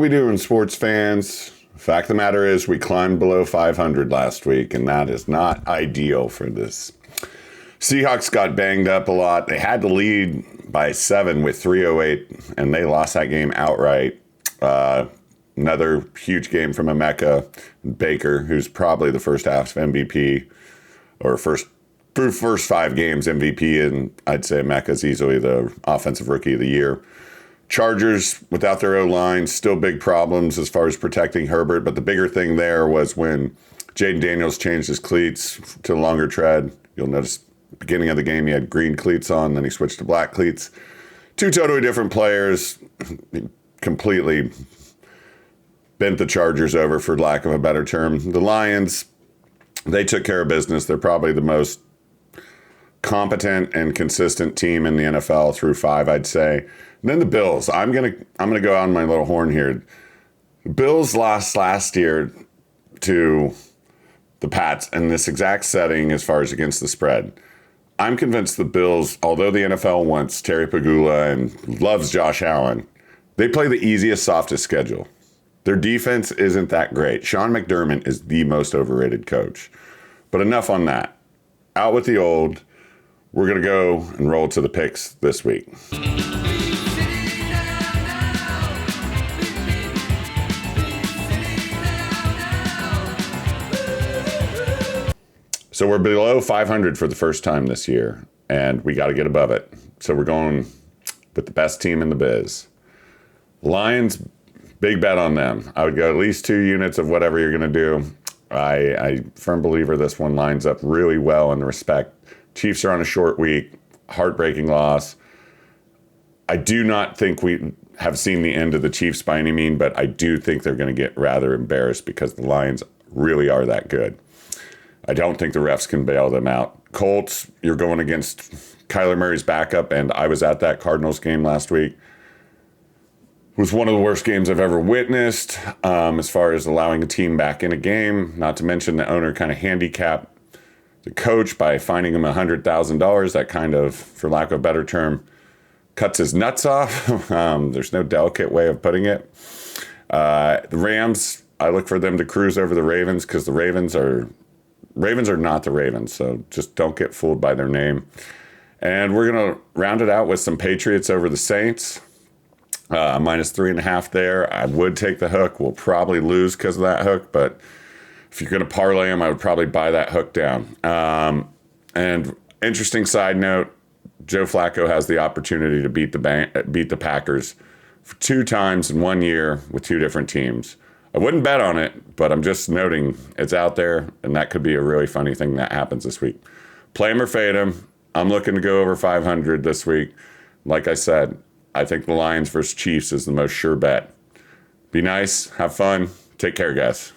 we doing, sports fans? Fact of the matter is we climbed below 500 last week, and that is not ideal for this. Seahawks got banged up a lot. They had to lead by 7 with 3:08, and they lost that game outright. Another huge game from Emeka Baker, who's probably the first half MVP, or first 5 games MVP, and I'd say Emeka's easily the offensive rookie of the year. Chargers, without their O-line, still big problems as far as protecting Herbert, but the bigger thing there was when Jaden Daniels changed his cleats to longer tread. You'll notice beginning of the game he had green cleats on, then he switched to black cleats. 2 totally different players, completely bent the Chargers over, for lack of a better term. The Lions, they took care of business. They're probably the most competent and consistent team in the NFL through 5, I'd say. And then the Bills. I'm gonna go out on my little horn here. The Bills lost last year to the Pats in this exact setting as far as against the spread. I'm convinced the Bills, although the NFL wants Terry Pagula and loves Josh Allen, they play the easiest, softest schedule. Their defense isn't that great. Sean McDermott is the most overrated coach. But enough on that. Out with the old. We're going to go and roll to the picks this week. So we're below 500 for the first time this year, and we got to get above it. So we're going with the best team in the biz. Lions, big bet on them. I would go at least 2 units of whatever you're going to do. I firm believer this one lines up really well in the respect. Chiefs are on a short week, heartbreaking loss. I do not think we have seen the end of the Chiefs by any means, but I do think they're going to get rather embarrassed because the Lions really are that good. I don't think the refs can bail them out. Colts, you're going against Kyler Murray's backup, and I was at that Cardinals game last week. It was one of the worst games I've ever witnessed as far as allowing a team back in a game, not to mention the owner kind of handicapped the coach by fining him $100,000. That kind of, for lack of a better term, cuts his nuts off. There's no delicate way of putting it. The Rams, I look for them to cruise over the Ravens because the Ravens are not the Ravens, so just don't get fooled by their name. And we're going to round it out with some Patriots over the Saints. Minus 3.5 there. I would take the hook. We'll probably lose because of that hook, but if you're going to parlay them, I would probably buy that hook down. And interesting side note, Joe Flacco has the opportunity to beat the Packers for 2 times in 1 year with 2 different teams. I wouldn't bet on it, but I'm just noting it's out there, and that could be a really funny thing that happens this week. Play 'em or fade 'em. I'm looking to go over 500 this week. Like I said, I think the Lions versus Chiefs is the most sure bet. Be nice, have fun, take care, guys.